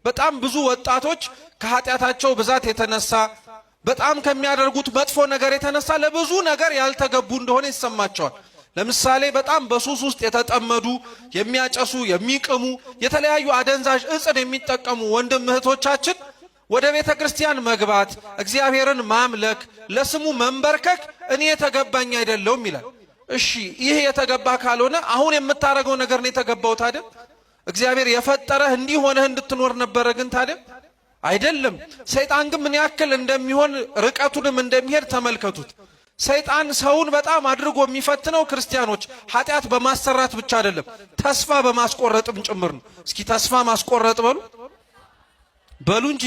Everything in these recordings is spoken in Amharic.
በጣም ብዙ ወጣቶች ከኃጢአታቸው ብዛት የተነሳ በጣም ከሚያደርጉት መጥፎ ነገር የተነሳ ለብዙ ነገር ያልተገቡ እንደሆነ ይሰማቸዋል። ለምሳሌ በጣም በሱስ ውስጥ የተጠመዱ የሚያጨሱ፣ የሚቅሙ፣ የተለያዩ አደንዛዥ እጽን የሚጠቀሙ ወንድም እህቶቻችን ወደ ቤተ ክርስቲያን መግባት፣ እግዚአብሔርን ማምለክ፣ ለስሙ መንበርከክ እኔ የተገባኝ አይደለሁም ይላል። እሺ ይሄ የተገባ ካልሆነ አሁን የምታረገው ነገር ነው የተገባው ታዲያ? እግዚአብሔር የፈጠረህ እንዲህ ሆነህ እንድትኖር ነበረ ግን ታዲያ አይደለም። ሰይጣን ግን ምን ያክል እንደሚሆን ርቀቱንም እንደሚሄድ ተመልከቱት። ሰይጣን ሰውን በጣም አድርጎ የሚፈትነው ክርስቲያኖች ኃጢአት በማሰራት ብቻ አይደለም፣ ተስፋ በማስቆረጥም ጭምር ነው። እስኪ ተስፋ ማስቆረጥ በሉ እንጂ።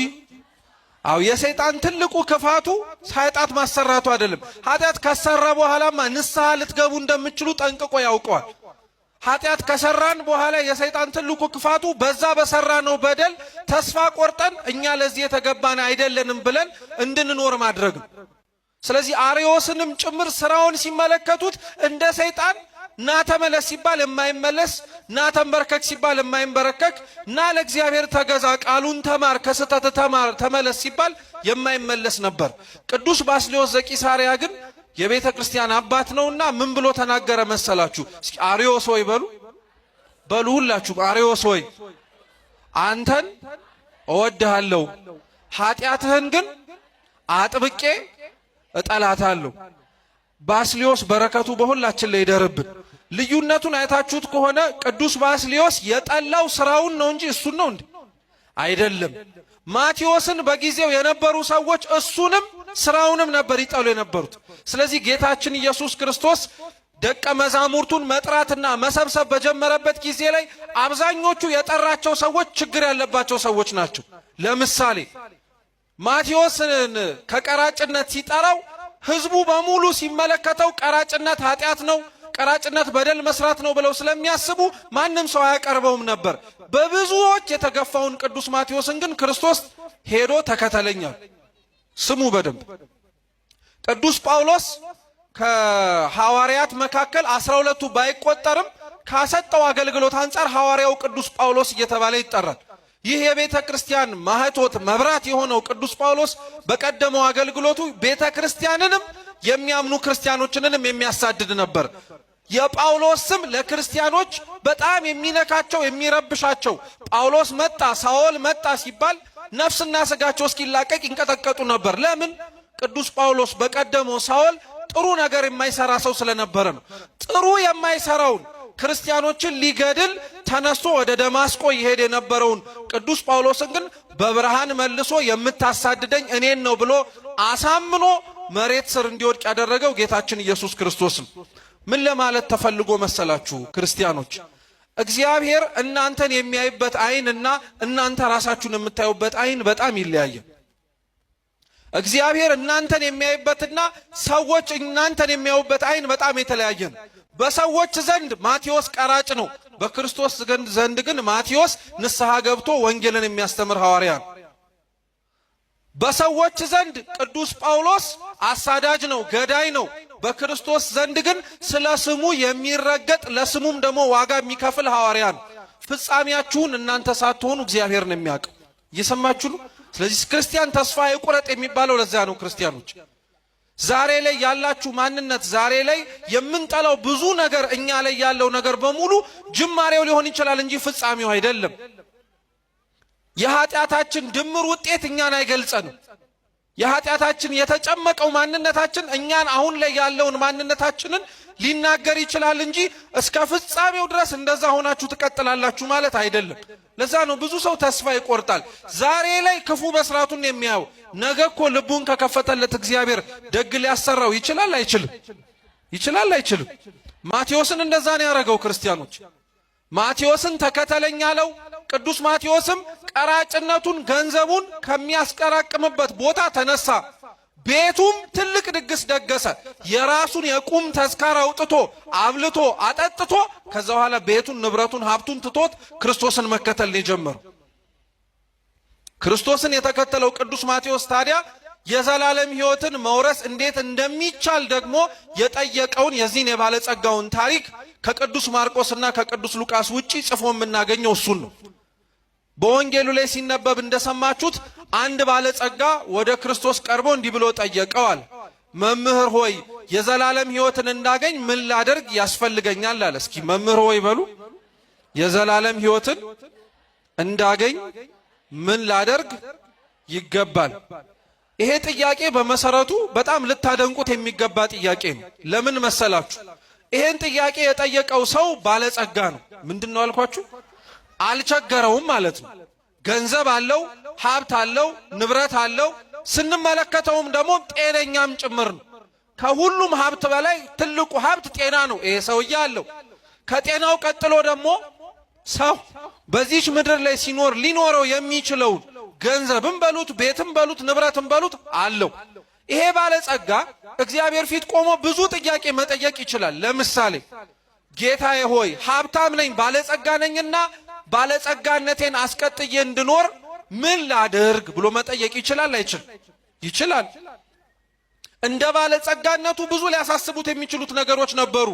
አው የሰይጣን ትልቁ ክፋቱ ኃጢአት ማሰራቱ አይደለም። ኃጢአት ከሰራ በኋላማ ንስሐ ልትገቡ እንደምትችሉ ጠንቅቆ ያውቀዋል። ኃጢአት ከሰራን በኋላ የሰይጣን ትልቁ ክፋቱ በዛ በሰራነው በደል ተስፋ ቆርጠን እኛ ለዚህ የተገባን አይደለንም ብለን እንድንኖር ማድረግ ነው። ስለዚህ አርዮስንም ጭምር ስራውን ሲመለከቱት እንደ ሰይጣን ና ተመለስ ሲባል የማይመለስ፣ ና ተንበርከክ ሲባል የማይንበረከክ፣ ና ለእግዚአብሔር ተገዛ፣ ቃሉን ተማር፣ ከስተት ተማር፣ ተመለስ ሲባል የማይመለስ ነበር። ቅዱስ ባስልዮስ ዘቂሳርያ ግን የቤተ ክርስቲያን አባት ነውና ምን ብሎ ተናገረ መሰላችሁ? እስኪ አርዮስ ሆይ በሉ ሁላችሁ፣ አርዮስ ሆይ አንተን እወድሃለሁ፣ ኃጢአትህን ግን አጥብቄ እጠላታለሁ። ባስልዮስ በረከቱ በሁላችን ላይ ይደርብን። ልዩነቱን አይታችሁት ከሆነ ቅዱስ ባስልዮስ የጠላው ስራውን ነው እንጂ እሱን ነው እንዴ? አይደለም። ማቴዎስን በጊዜው የነበሩ ሰዎች እሱንም ስራውንም ነበር ይጠሉ የነበሩት። ስለዚህ ጌታችን ኢየሱስ ክርስቶስ ደቀ መዛሙርቱን መጥራትና መሰብሰብ በጀመረበት ጊዜ ላይ አብዛኞቹ የጠራቸው ሰዎች ችግር ያለባቸው ሰዎች ናቸው። ለምሳሌ ማቴዎስን ከቀራጭነት ሲጠራው ህዝቡ በሙሉ ሲመለከተው ቀራጭነት ኃጢአት ነው፣ ቀራጭነት በደል መስራት ነው ብለው ስለሚያስቡ ማንም ሰው አያቀርበውም ነበር። በብዙዎች የተገፋውን ቅዱስ ማቴዎስን ግን ክርስቶስ ሄዶ ተከተለኛል። ስሙ በደንብ። ቅዱስ ጳውሎስ ከሐዋርያት መካከል 12ቱ ባይቆጠርም ካሰጠው አገልግሎት አንጻር ሐዋርያው ቅዱስ ጳውሎስ እየተባለ ይጠራል። ይህ የቤተ ክርስቲያን ማህቶት መብራት የሆነው ቅዱስ ጳውሎስ በቀደመው አገልግሎቱ ቤተ ክርስቲያንንም የሚያምኑ ክርስቲያኖችንንም የሚያሳድድ ነበር። የጳውሎስ ስም ለክርስቲያኖች በጣም የሚነካቸው የሚረብሻቸው፣ ጳውሎስ መጣ ሳኦል መጣ ሲባል ነፍስና ስጋቸው እስኪላቀቅ ይንቀጠቀጡ ነበር። ለምን? ቅዱስ ጳውሎስ በቀደመው ሳኦል ጥሩ ነገር የማይሰራ ሰው ስለነበረ ነው። ጥሩ የማይሰራውን ክርስቲያኖችን ሊገድል ተነስቶ ወደ ደማስቆ ይሄድ የነበረውን ቅዱስ ጳውሎስን ግን በብርሃን መልሶ የምታሳድደኝ እኔን ነው ብሎ አሳምኖ መሬት ስር እንዲወድቅ ያደረገው ጌታችን ኢየሱስ ክርስቶስ ነው። ምን ለማለት ተፈልጎ መሰላችሁ ክርስቲያኖች? እግዚአብሔር እናንተን የሚያይበት አይንና እናንተ ራሳችሁን የምታዩበት አይን በጣም ይለያያል። እግዚአብሔር እናንተን የሚያይበትና ሰዎች እናንተን የሚያዩበት አይን በጣም የተለያየ ነው። በሰዎች ዘንድ ማቴዎስ ቀራጭ ነው። በክርስቶስ ዘንድ ግን ማቴዎስ ንስሐ ገብቶ ወንጌልን የሚያስተምር ሐዋርያ ነው። በሰዎች ዘንድ ቅዱስ ጳውሎስ አሳዳጅ ነው፣ ገዳይ ነው። በክርስቶስ ዘንድ ግን ስለ ስሙ የሚረገጥ ለስሙም ደግሞ ዋጋ የሚከፍል ሐዋርያ ነው። ፍጻሜያችሁን እናንተ ሳትሆኑ እግዚአብሔር ነው የሚያውቀው። እየሰማችሁ ነው? ስለዚህ ክርስቲያን ተስፋ ይቁረጥ የሚባለው ለዚያ ነው። ክርስቲያኖች ዛሬ ላይ ያላችሁ ማንነት፣ ዛሬ ላይ የምንጠላው ብዙ ነገር፣ እኛ ላይ ያለው ነገር በሙሉ ጅማሬው ሊሆን ይችላል እንጂ ፍጻሜው አይደለም። የኃጢአታችን ድምር ውጤት እኛን አይገልጸንም። የኃጢአታችን የተጨመቀው ማንነታችን እኛን አሁን ላይ ያለውን ማንነታችንን ሊናገር ይችላል እንጂ እስከ ፍጻሜው ድረስ እንደዛ ሆናችሁ ትቀጥላላችሁ ማለት አይደለም። ለዛ ነው ብዙ ሰው ተስፋ ይቆርጣል። ዛሬ ላይ ክፉ መስራቱን የሚያው ነገ እኮ ልቡን ከከፈተለት እግዚአብሔር ደግ ሊያሰራው ይችላል አይችልም? ይችላል አይችልም? ማቴዎስን እንደዛ ነው ያደረገው። ክርስቲያኖች ማቴዎስን ተከተለኝ አለው። ቅዱስ ማቴዎስም ቀራጭነቱን ገንዘቡን ከሚያስቀራቅምበት ቦታ ተነሳ። ቤቱም ትልቅ ድግስ ደገሰ። የራሱን የቁም ተዝካር አውጥቶ አብልቶ አጠጥቶ ከዛ በኋላ ቤቱን ንብረቱን ሀብቱን ትቶት ክርስቶስን መከተል ነው የጀመረው። ክርስቶስን የተከተለው ቅዱስ ማቴዎስ ታዲያ የዘላለም ሕይወትን መውረስ እንዴት እንደሚቻል ደግሞ የጠየቀውን የዚህን የባለጸጋውን ታሪክ ከቅዱስ ማርቆስና ከቅዱስ ሉቃስ ውጪ ጽፎ የምናገኘው እሱን ነው። በወንጌሉ ላይ ሲነበብ እንደሰማችሁት አንድ ባለጸጋ ወደ ክርስቶስ ቀርቦ እንዲህ ብሎ ጠየቀዋል። መምህር ሆይ የዘላለም ሕይወትን እንዳገኝ ምን ላደርግ ያስፈልገኛል አለ። እስኪ መምህር ሆይ በሉ። የዘላለም ሕይወትን እንዳገኝ ምን ላደርግ ይገባል? ይሄ ጥያቄ በመሰረቱ በጣም ልታደንቁት የሚገባ ጥያቄ ነው። ለምን መሰላችሁ? ይሄን ጥያቄ የጠየቀው ሰው ባለጸጋ ነው። ምንድነው አልኳችሁ? አልቸገረውም ማለት ነው። ገንዘብ አለው፣ ሀብት አለው፣ ንብረት አለው። ስንመለከተውም ደግሞ ጤነኛም ጭምር ነው። ከሁሉም ሀብት በላይ ትልቁ ሀብት ጤና ነው። ይሄ ሰውዬ አለው። ከጤናው ቀጥሎ ደግሞ ሰው በዚች ምድር ላይ ሲኖር ሊኖረው የሚችለውን ገንዘብም በሉት ቤትም በሉት ንብረትም በሉት አለው። ይሄ ባለጸጋ እግዚአብሔር ፊት ቆሞ ብዙ ጥያቄ መጠየቅ ይችላል። ለምሳሌ ጌታዬ ሆይ ሀብታም ነኝ ባለጸጋ ነኝና ባለጸጋነቴን አስቀጥዬ እንድኖር ምን ላድርግ ብሎ መጠየቅ ይችላል አይችል? ይችላል። እንደ ባለጸጋነቱ ብዙ ሊያሳስቡት የሚችሉት ነገሮች ነበሩ።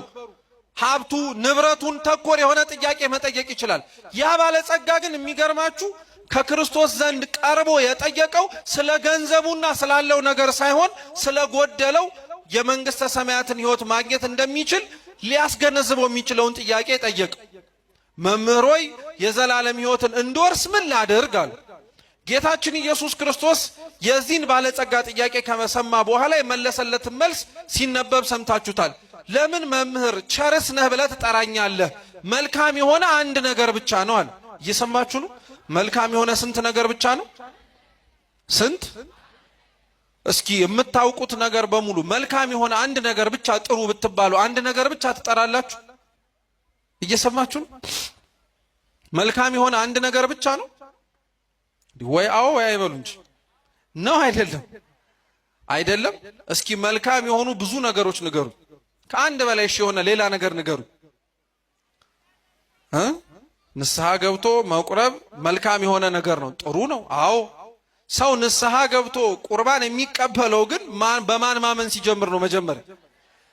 ሀብቱ ንብረቱን ተኮር የሆነ ጥያቄ መጠየቅ ይችላል። ያ ባለጸጋ ግን የሚገርማችሁ ከክርስቶስ ዘንድ ቀርቦ የጠየቀው ስለ ገንዘቡና ስላለው ነገር ሳይሆን ስለ ጎደለው የመንግስተ ሰማያትን ሕይወት ማግኘት እንደሚችል ሊያስገነዝበው የሚችለውን ጥያቄ ጠየቀ። መምህር ሆይ የዘላለም ሕይወትን እንድወርስ ምን ላድርግ አለ። ጌታችን ኢየሱስ ክርስቶስ የዚህን ባለጸጋ ጥያቄ ከመሰማ በኋላ የመለሰለትን መልስ ሲነበብ ሰምታችሁታል። ለምን መምህር ቸርስ ነህ ብለህ ትጠራኛለህ? መልካም የሆነ አንድ ነገር ብቻ ነው አለ። እየሰማችሁ ነው? መልካም የሆነ ስንት ነገር ብቻ ነው? ስንት? እስኪ የምታውቁት ነገር በሙሉ መልካም የሆነ አንድ ነገር ብቻ ጥሩ ብትባሉ አንድ ነገር ብቻ ትጠራላችሁ? እየሰማችሁ ነው? መልካም የሆነ አንድ ነገር ብቻ ነው ወይ? አዎ ወይ አይበሉ እንጂ ነው። አይደለም አይደለም። እስኪ መልካም የሆኑ ብዙ ነገሮች ንገሩ። ከአንድ በላይ እሺ የሆነ ሌላ ነገር ንገሩ። ንስሐ ገብቶ መቁረብ መልካም የሆነ ነገር ነው፣ ጥሩ ነው። አዎ ሰው ንስሐ ገብቶ ቁርባን የሚቀበለው ግን በማን ማመን ሲጀምር ነው? መጀመሪያ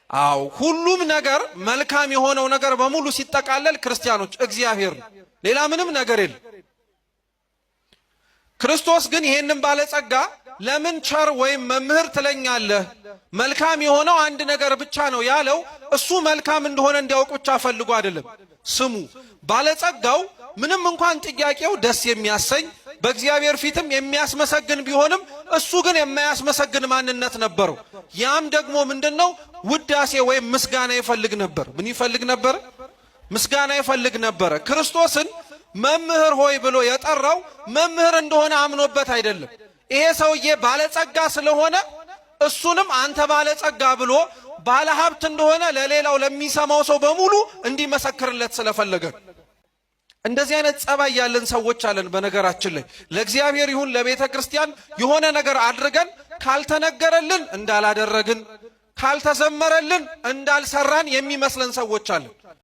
አዎ ሁሉም ነገር መልካም የሆነው ነገር በሙሉ ሲጠቃለል ክርስቲያኖች እግዚአብሔር ነው፣ ሌላ ምንም ነገር የለም። ክርስቶስ ግን ይሄንን ባለጸጋ ለምን ቸር ወይም መምህር ትለኛለህ? መልካም የሆነው አንድ ነገር ብቻ ነው ያለው እሱ መልካም እንደሆነ እንዲያውቅ ብቻ ፈልጎ አይደለም። ስሙ ባለጸጋው ምንም እንኳን ጥያቄው ደስ የሚያሰኝ በእግዚአብሔር ፊትም የሚያስመሰግን ቢሆንም እሱ ግን የማያስመሰግን ማንነት ነበረው። ያም ደግሞ ምንድነው? ውዳሴ ወይም ምስጋና ይፈልግ ነበር። ምን ይፈልግ ነበር? ምስጋና ይፈልግ ነበር። ክርስቶስን መምህር ሆይ ብሎ የጠራው መምህር እንደሆነ አምኖበት አይደለም። ይሄ ሰውዬ ባለጸጋ ስለሆነ እሱንም አንተ ባለጸጋ ብሎ ባለሀብት እንደሆነ ለሌላው ለሚሰማው ሰው በሙሉ እንዲመሰክርለት ስለፈለገ። እንደዚህ አይነት ጸባይ ያለን ሰዎች አለን። በነገራችን ላይ ለእግዚአብሔር ይሁን ለቤተ ክርስቲያን የሆነ ነገር አድርገን ካልተነገረልን እንዳላደረግን፣ ካልተዘመረልን እንዳልሰራን የሚመስለን ሰዎች አለን።